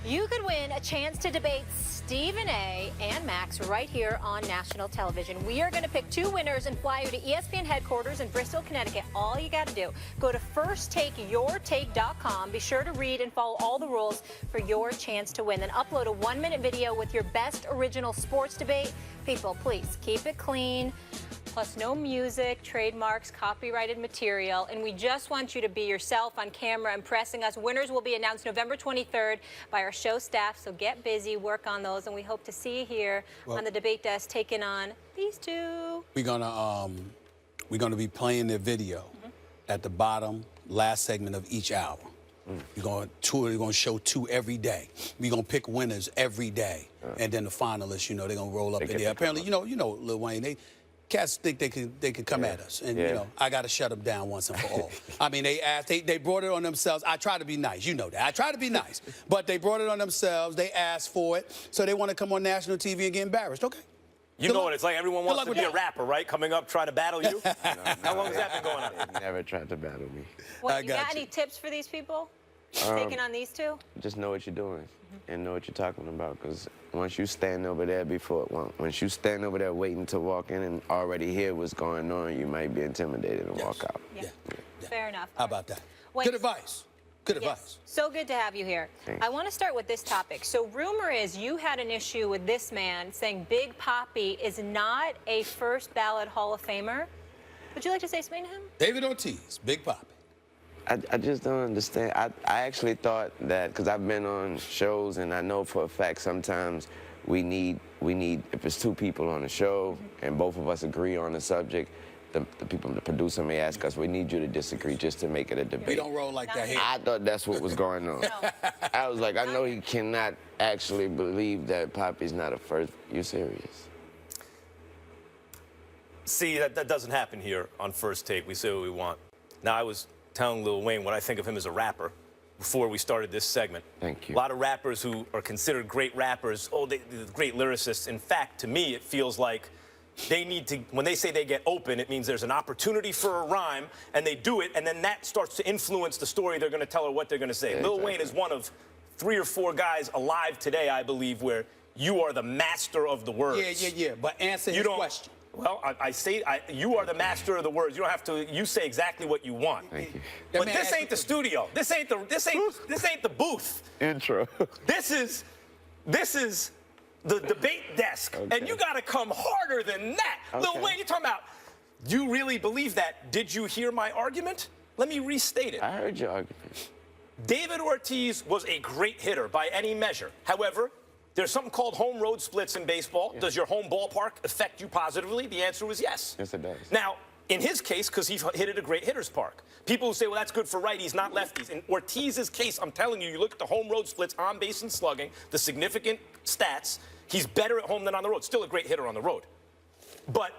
You could win a chance to debate Stephen A. and Max right here on national television. We are going to pick two winners and fly you to ESPN headquarters in Bristol, Connecticut. All you got to do, go to firsttakeyourtake.com. Be sure to read and follow all the rules for your chance to win. Then upload a 1-minute video with your best original sports debate. People, please keep it clean. Plus no music, trademarks, copyrighted material. And we just want you to be yourself on camera impressing us. Winners will be announced November 23rd by our show staff. So get busy, work on those. And we hope to see you here on the debate desk taking on these two. We're gonna be playing their video at the bottom, last segment of each hour. We're going to show two every day. We're going to pick winners every day. And then the finalists, you know, they're going to roll up in there. Apparently, you know, Lil Wayne, cats think they can come at us. And, you know, I got to shut them down once and for all. I mean, they brought it on themselves. I try to be nice. You know that. I try to be nice. But they brought it on themselves. They asked for it. So they want to come on national TV and get embarrassed. Okay. You know what it's like. Everyone wants to be a rapper, right? Coming up, trying to battle you. How long has that been going on? They never tried to battle me. What, you got any tips for these people? Taking on these two? Just know what you're doing and know what you're talking about. Because once you stand over there once you stand over there waiting to walk in and already hear what's going on, you might be intimidated and walk out. Yeah. Fair enough. How about that? Good advice. Good advice. So good to have you here. Thanks. I want to start with this topic. So rumor is you had an issue with this man saying Big Papi is not a first ballot Hall of Famer. Would you like to say something to him? David Ortiz, Big Papi. I just don't understand. I actually thought that, because I've been on shows and I know for a fact sometimes we need, if it's two people on the show and both of us agree on the subject, the producer may ask us, we need you to disagree just to make it a debate. We don't roll like that here. I thought that's what was going on. I was like, I know he cannot actually believe that Papi's not a first. You serious? See, that doesn't happen here on First Take. We say what we want. Now, I was telling Lil Wayne what I think of him as a rapper before we started this segment. Thank you. A lot of rappers who are considered great rappers, they're great lyricists. In fact, to me, it feels like they need to, when they say they get open, it means there's an opportunity for a rhyme, and they do it, and then that starts to influence the story they're going to tell or what they're going to say. Lil Wayne is one of 3 or 4 guys alive today, I believe, where you are the master of the words. Yeah. But answer his question. Well, I say you are the master of the words. You don't have to. You say exactly what you want. Thank you. But this ain't the studio. This ain't the booth. Intro. This is the debate desk, and you got to come harder than that. Lil Wayne, you're talking about. You really believe that? Did you hear my argument? Let me restate it. I heard your argument. David Ortiz was a great hitter by any measure. However, there's something called home road splits in baseball. Does your home ballpark affect you positively? The answer was yes. Yes, it does. Now, in his case, because he hit at a great hitter's park, people who say, well, that's good for righties, not lefties. In Ortiz's case, I'm telling you, you look at the home road splits, on base and slugging, the significant stats, he's better at home than on the road. Still a great hitter on the road. But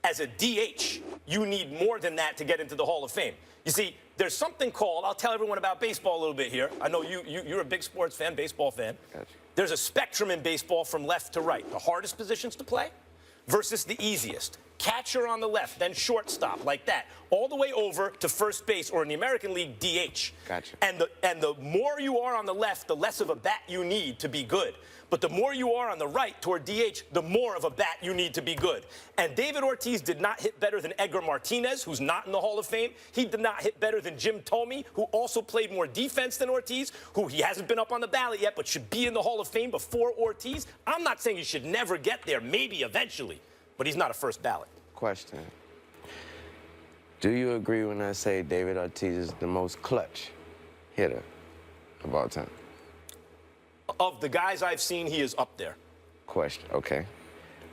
as a DH, you need more than that to get into the Hall of Fame. You see, there's something called, I'll tell everyone about baseball a little bit here. I know you're a big sports fan, baseball fan. Gotcha. There's a spectrum in baseball from left to right. The hardest positions to play versus the easiest. Catcher on the left, then shortstop, like that. All the way over to first base, or in the American League, DH. Gotcha. And the more you are on the left, the less of a bat you need to be good. But the more you are on the right toward DH, the more of a bat you need to be good. And David Ortiz did not hit better than Edgar Martinez, who's not in the Hall of Fame. He did not hit better than Jim Thome, who also played more defense than Ortiz, who he hasn't been up on the ballot yet, but should be in the Hall of Fame before Ortiz. I'm not saying he should never get there, maybe eventually, but he's not a first ballot. Question. Do you agree when I say David Ortiz is the most clutch hitter of all time? Of the guys I've seen, he is up there. Question. Okay.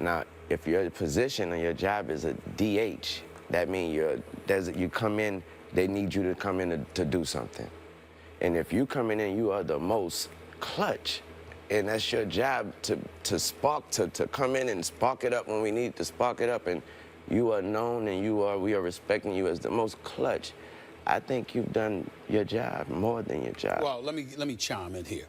Now, if your position and your job is a DH, that means you come in, they need you to come in to do something. And if you come in, you are the most clutch, and that's your job to come in and spark it up when we need to spark it up, and you are known and we are respecting you as the most clutch. I think you've done your job more than your job. Well, let me chime in here.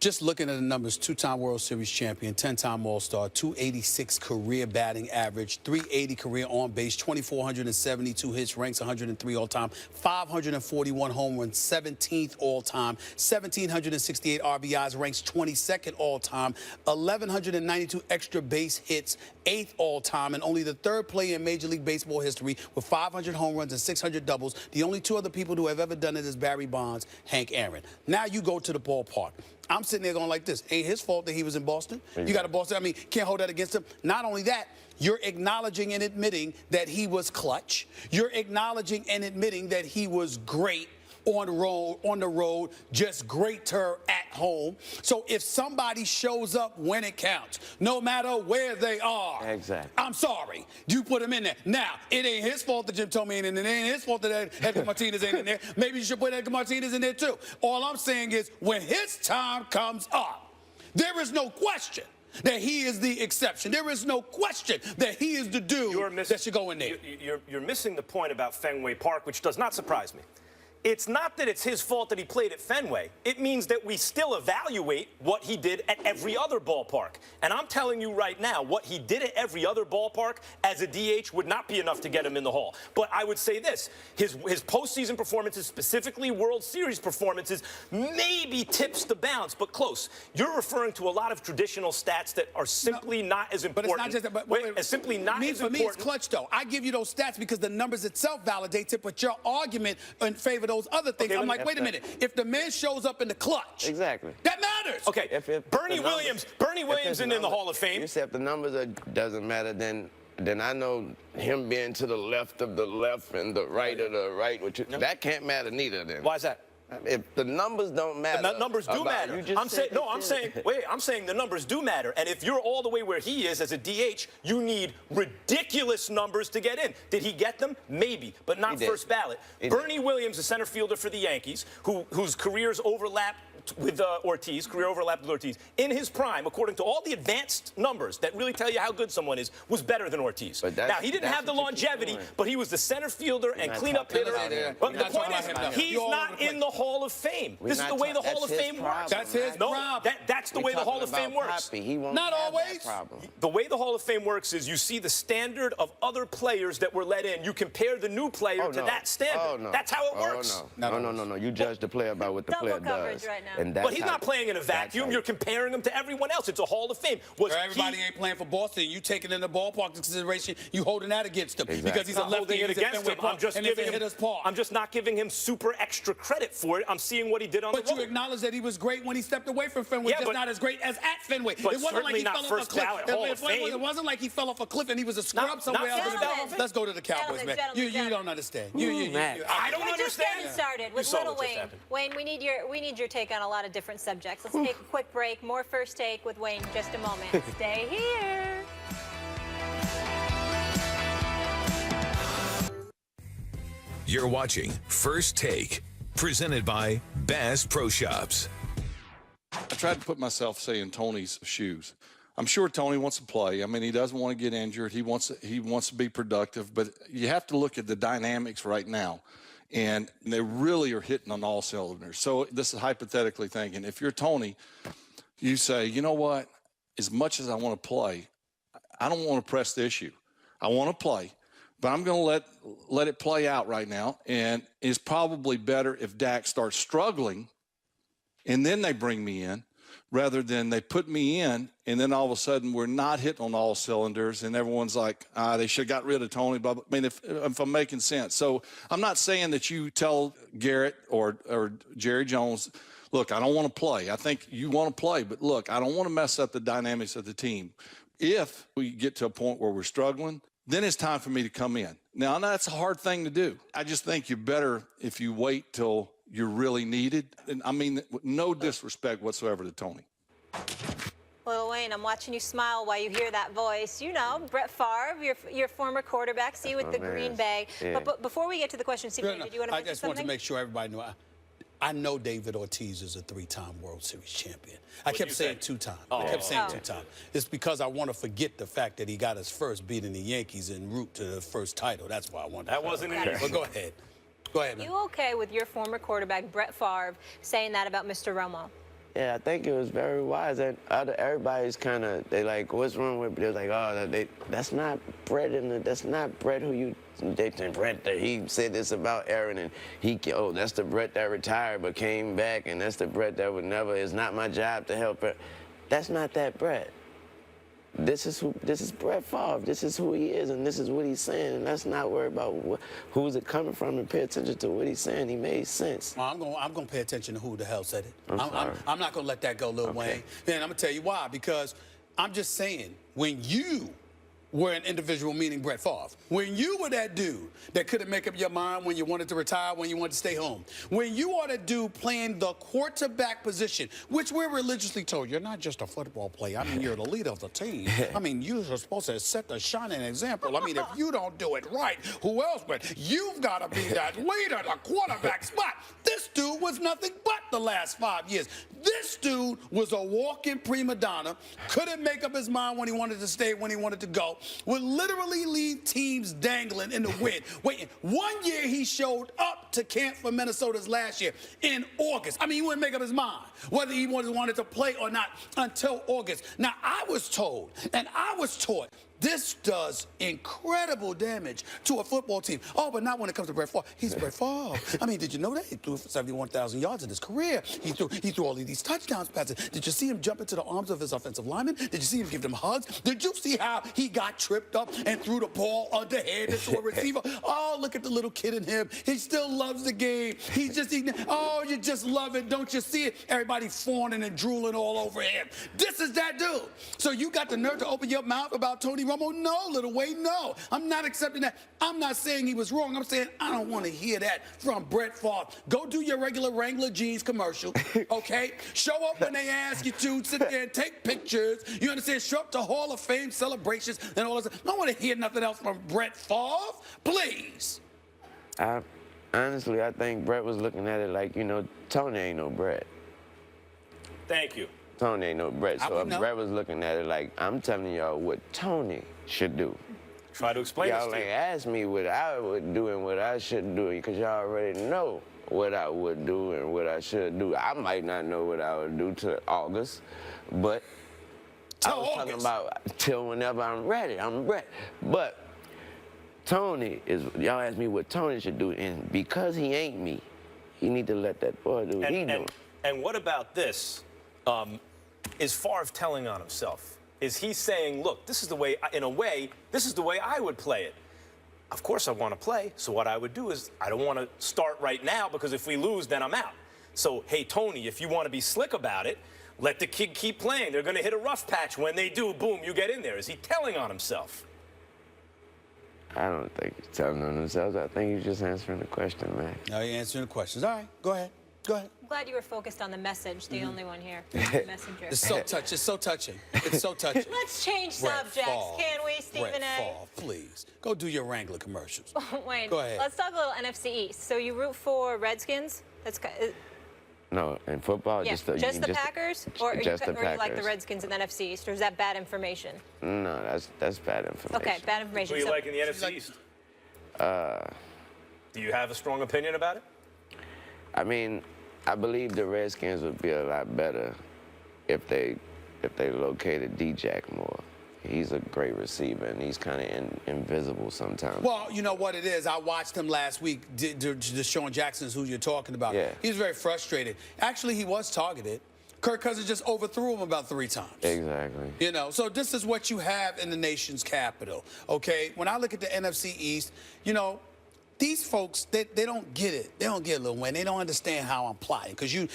Just looking at the numbers, 2-time World Series champion, 10-time All-Star, 286 career batting average, 380 career on base, 2,472 hits, ranks 103 all-time, 541 home runs, 17th all-time, 1,768 RBIs, ranks 22nd all-time, 1,192 extra base hits, 8th all-time, and only the 3rd player in Major League Baseball history with 500 home runs and 600 doubles. The only 2 other people who have ever done it is Barry Bonds, Hank Aaron. Now you go to the ballpark. I'm sitting there going like this. Ain't his fault that he was in Boston. You got a Boston. I mean, can't hold that against him. Not only that, you're acknowledging and admitting that he was clutch. You're acknowledging and admitting that he was great on the road, just greater at home. So if somebody shows up when it counts, no matter where they are, exactly. I'm sorry, you put him in there. Now, it ain't his fault that Jim Thome ain't in there. It ain't his fault that Edgar Martinez ain't in there. Maybe you should put Edgar Martinez in there too. All I'm saying is when his time comes up, there is no question that he is the exception. There is no question that he is the dude that should go in there. You're missing the point about Fenway Park, which does not surprise me. It's not that it's his fault that he played at Fenway. It means that we still evaluate what he did at every other ballpark. And I'm telling you right now, what he did at every other ballpark as a DH would not be enough to get him in the Hall. But I would say this, his postseason performances, specifically World Series performances, maybe tips the balance, but close. You're referring to a lot of traditional stats that are simply not as important. But it's not just that. Simply not as important. For me, it's clutch, though. I give you those stats because the numbers itself validates it, but your argument in favor of those other things, okay, I'm like, wait a minute. If the man shows up in the clutch, exactly, that matters. Okay, if Bernie Williams isn't in the Hall of Fame. You said if the numbers doesn't matter, then I know him being to the left of the left and the right of the right, that can't matter neither. Then why is that? If the numbers don't matter, the numbers do matter. I'm saying the numbers do matter. And if you're all the way where he is as a DH, you need ridiculous numbers to get in. Did he get them? Maybe, but not first ballot. Bernie Williams, a center fielder for the Yankees, whose careers overlap with Ortiz, in his prime, according to all the advanced numbers that really tell you how good someone is, was better than Ortiz. Now, he didn't have the longevity, but he was the center fielder and cleanup hitter. But the point is, he's not in the Hall of Fame. This is the way the Hall of Fame works. That's his problem. That's the way the Hall of Fame works. Not always. The way the Hall of Fame works is you see the standard of other players that were let in. You compare the new player to that standard. That's how it works. No. You judge the player by what the player does. Right now. But he's not playing in a vacuum. You're comparing him to everyone else. It's a Hall of Fame. Everybody ain't playing for Boston. You taking in the ballpark into consideration. You holding that against him because he's a lefty. I'm just not giving him super extra credit for it. I'm seeing what he did on the road. But you acknowledge that he was great when he stepped away from Fenway. Just not as great as at Fenway. But it wasn't like he fell off a cliff. It wasn't like he fell off a cliff and he was a scrub somewhere else. Let's go to the Cowboys, man. You don't understand. I don't understand. We're just getting started with Little Wayne. Wayne, we need your take on a lot of different subjects. Let's take a quick break. More First Take with Wayne in just a moment. Stay here. You're watching First Take, presented by Bass Pro Shops. I tried to put myself, say, in Tony's shoes. I'm sure Tony wants to play. I mean, he doesn't want to get injured. He wants to be productive. But you have to look at the dynamics right now. And they really are hitting on all cylinders. So this is hypothetically thinking. If you're Tony, you say, you know what? As much as I want to play, I don't want to press the issue. I want to play, but I'm going to let it play out right now. And it's probably better if Dak starts struggling and then they bring me in, rather than they put me in and then all of a sudden we're not hitting on all cylinders and everyone's like, they should have got rid of Tony. Blah, blah. I mean, if I'm making sense. So I'm not saying that you tell Garrett or Jerry Jones, look, I don't want to play. I think you want to play, but look, I don't want to mess up the dynamics of the team. If we get to a point where we're struggling, then it's time for me to come in. Now, that's a hard thing to do. I just think you're better if you wait till you're really needed. And I mean, no disrespect whatsoever to Tony. Little Wayne, I'm watching you smile while you hear that voice. You know, Brett Favre, your former quarterback, see you with the Green Bay. Yeah. But before we get to the question, Stephen, did you want to mention something? I just want to make sure everybody knew. I know David Ortiz is a 3-time World Series champion. I kept saying 2-time. I kept saying 2-time. It's because I want to forget the fact that he got his first beating the Yankees en route to the first title. That's why I wanted to. That wasn't easy. But go ahead. Go ahead, man. You okay with your former quarterback, Brett Favre, saying that about Mr. Romo? Yeah, I think it was very wise. And everybody's kind of, they like, what's wrong with? They're like, oh, that's not Brett, that's not Brett who you. They think Brett, he said this about Aaron, and that's the Brett that retired but came back, and that's the Brett that would never. It's not my job to help her. That's not that Brett. This is Brett Favre. This is who he is, and this is what he's saying. And let's not worry about who's it coming from, and pay attention to what he's saying. He made sense. Well, I'm gonna pay attention to who the hell said it. I'm not gonna let that go, Lil Wayne. And I'm gonna tell you why. Because I'm just saying, when you were an individual, meaning Brett Favre, when you were that dude that couldn't make up your mind when you wanted to retire, when you wanted to stay home, when you are the dude playing the quarterback position, which we're religiously told, you're not just a football player. I mean, you're the leader of the team. I mean, you're supposed to set the shining example. I mean, if you don't do it right, who else? But you've got to be that leader, the quarterback spot. This dude was nothing but the last 5 years. This dude was a walking prima donna, couldn't make up his mind when he wanted to stay, when he wanted to go, would literally leave teams dangling in the wind. Waiting. 1 year he showed up to camp for Minnesota's last year in August. I mean, he wouldn't make up his mind whether he wanted to play or not until August. Now, I was told and I was taught this does incredible damage to a football team. Oh, but not when it comes to Brett Favre. He's Brett Favre. I mean, did you know that? He threw for 71,000 yards in his career. He threw all of these touchdowns passes. Did you see him jump into the arms of his offensive lineman? Did you see him give them hugs? Did you see how he got tripped up and threw the ball underhanded to a receiver? Oh, look at the little kid in him. He still loves the game. You just love it. Don't you see it? Everybody fawning and drooling all over him. This is that dude. So you got the nerve to open your mouth about Tony Romo? No, Little Wayne, no. I'm not accepting that. I'm not saying he was wrong. I'm saying I don't want to hear that from Brett Favre. Go do your regular Wrangler jeans commercial, okay? Show up when they ask you to. Sit there and take pictures. You understand? Show up to Hall of Fame celebrations and all this. I don't want to hear nothing else from Brett Favre. Please. Honestly, I think Brett was looking at it like, Tony ain't no Brett. Thank you. Tony ain't no Brett. So if Brett was looking at it like, I'm telling y'all what Tony should do. Try to explain this to y'all you. ain't ask me what I would do and what I should do, because y'all already know what I would do and what I should do. I might not know what I would do till August, but I was talking about till whenever I'm ready. I'm Brett. But Tony y'all asked me what Tony should do, and because he ain't me, he need to let that boy do what he doing. And what about this? Is Favre telling on himself? Is he saying, look, this is the way, in a way, this is the way I would play it? Of course I want to play, so what I would do is I don't want to start right now, because if we lose, then I'm out. So, hey, Tony, if you want to be slick about it, let the kid keep playing. They're going to hit a rough patch. When they do, boom, you get in there. Is he telling on himself? I don't think he's telling on himself. I think he's just answering the question, man. No, you're answering the questions. All right, go ahead. Go ahead. I'm glad you were focused on the message, the only one here. Messenger. It's so touching. It's so touching. It's so touching. Let's change Brett subjects, Favre. can we, Stephen Brett A? Favre, please. Go do your Wrangler commercials. Wayne, Go ahead. let's talk a little NFC East. So you root for Redskins? No, in football, Yeah, just the Packers? Or just the or you like the Packers. Redskins in the NFC East? Or is that bad information? No, that's bad information. Okay, bad information. Who do you So- like in the NFC East? Do you have a strong opinion about it? I mean, I believe the Redskins would be a lot better if they located D-Jack more. He's a great receiver, and he's kind of invisible sometimes. Well, you know what it is? I watched him last week. Deshaun Jackson's who you're talking about. Yeah. He was very frustrated. Actually, he was targeted. Kirk Cousins just overthrew him about 3 times. Exactly. You know, so this is what you have in the nation's capital, okay? When I look at the NFC East, you know, these folks, they don't get it. They don't get it, Lil Wayne. They don't understand how I'm plotting. Because you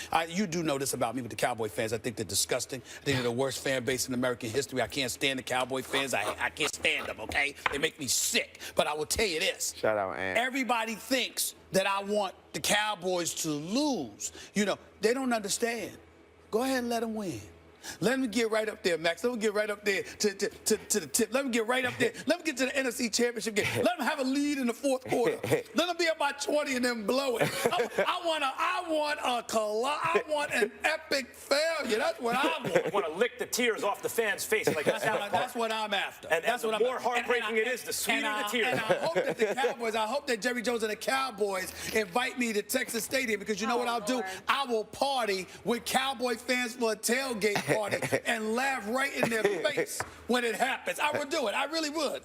do know this about me with the Cowboy fans. I think they're disgusting. I think they're the worst fan base in American history. I can't stand the Cowboy fans. I can't stand them, okay? They make me sick. But I will tell you this. Shout out, Ant. Everybody thinks that I want the Cowboys to lose. You know, they don't understand. Go ahead and let them win. Let me get right up there, Max. Let me get right up there to the tip. Let me get right up there. Let me get to the NFC Championship game. Let them have a lead in the fourth quarter. Let them be up by 20 and then blow it. I want an epic failure. That's what I want. I want to lick the tears off the fans' face. Like That's what I'm after. And that's the what more heartbreaking it is, the sweeter the tears. And I hope that Jerry Jones and the Cowboys invite me to Texas Stadium, because you know what I'll do? I will party with Cowboy fans for a tailgate party and laugh right in their face when it happens. I would do it. I really would.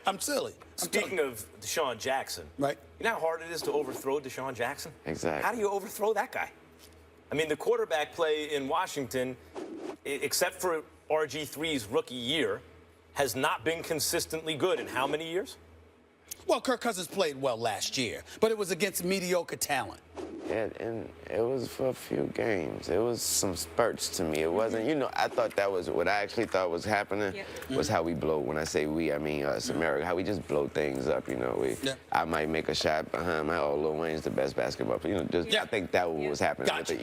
I'm silly. Speaking of Deshaun Jackson, right? You know how hard it is to overthrow Deshaun Jackson? Exactly. How do you overthrow that guy? I mean, the quarterback play in Washington, except for RG3's rookie year, has not been consistently good in how many years? Well, Kirk Cousins played well last year, but it was against mediocre talent. Yeah, and it was for a few games. It was some spurts to me. It wasn't, you know, I thought that was what I actually thought was happening was how we blow. When I say we, I mean us, America, how we just blow things up, you know. I might make a shot behind my, Lil Wayne's the best basketball player. You know, just, I think that was happening. Gotcha.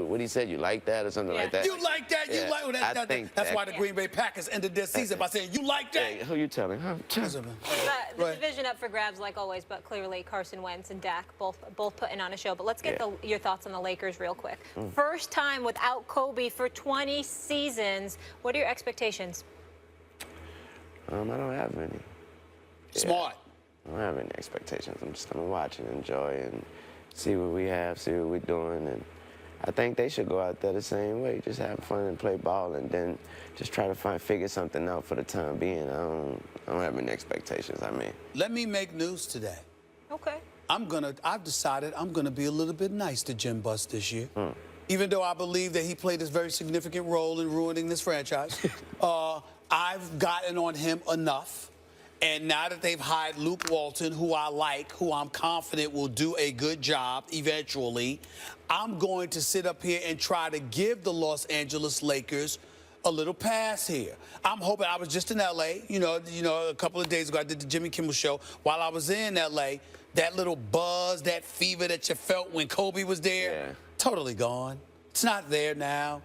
What he said, you like that or something like that? You like that? Yeah. You like that? That's why the Green Bay Packers ended their season by saying, you like that? Hey, who you telling? Huh? The division up for grabs like always, but clearly Carson Wentz and Dak both putting on a show. But let's get your thoughts on the Lakers real quick. First time without Kobe for 20 seasons. What are your expectations? I don't have any. Smart. I don't have any expectations. I'm just gonna watch and enjoy and see what we have, see what we're doing, and I think they should go out there the same way, just have fun and play ball, and then just try to figure something out for the time being. I don't have any expectations. I mean, let me make news today. Okay. I've decided I'm gonna be a little bit nice to Jim Buss this year. Even though I believe that he played a very significant role in ruining this franchise. I've gotten on him enough. And now that they've hired Luke Walton, who I like, who I'm confident will do a good job eventually, I'm going to sit up here and try to give the Los Angeles Lakers a little pass here. I'm hoping. I was just in L.A., you know, a couple of days ago. I did the Jimmy Kimmel show. While I was in L.A., that little buzz, that fever that you felt when Kobe was there, totally gone. It's not there now.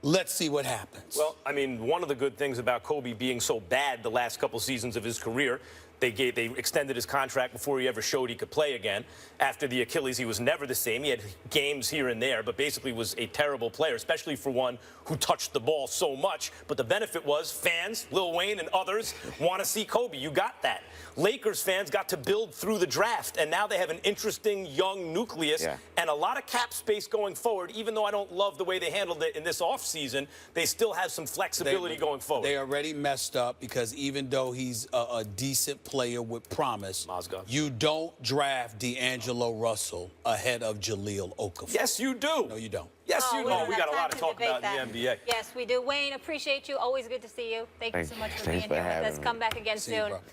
Let's see what happens. Well, I mean, one of the good things about Kobe being so bad the last couple seasons of his career, they extended his contract before he ever showed he could play again. After the Achilles, he was never the same. He had games here and there, but basically was a terrible player, especially for one who touched the ball so much. But the benefit was fans, Lil Wayne and others, want to see Kobe. You got that. Lakers fans got to build through the draft, and now they have an interesting young nucleus and a lot of cap space going forward. Even though I don't love the way they handled it in this offseason, they still have some flexibility going forward. They already messed up because even though he's a decent player with promise, you don't draft D'Angelo Russell ahead of Jaleel Okafor. Yes, you do. No, you don't. Yes, you do. We got a lot to talk about in the NBA. Yes, we do. Wayne, appreciate you. Always good to see you. Thank you so much for being here with us. Come back again soon.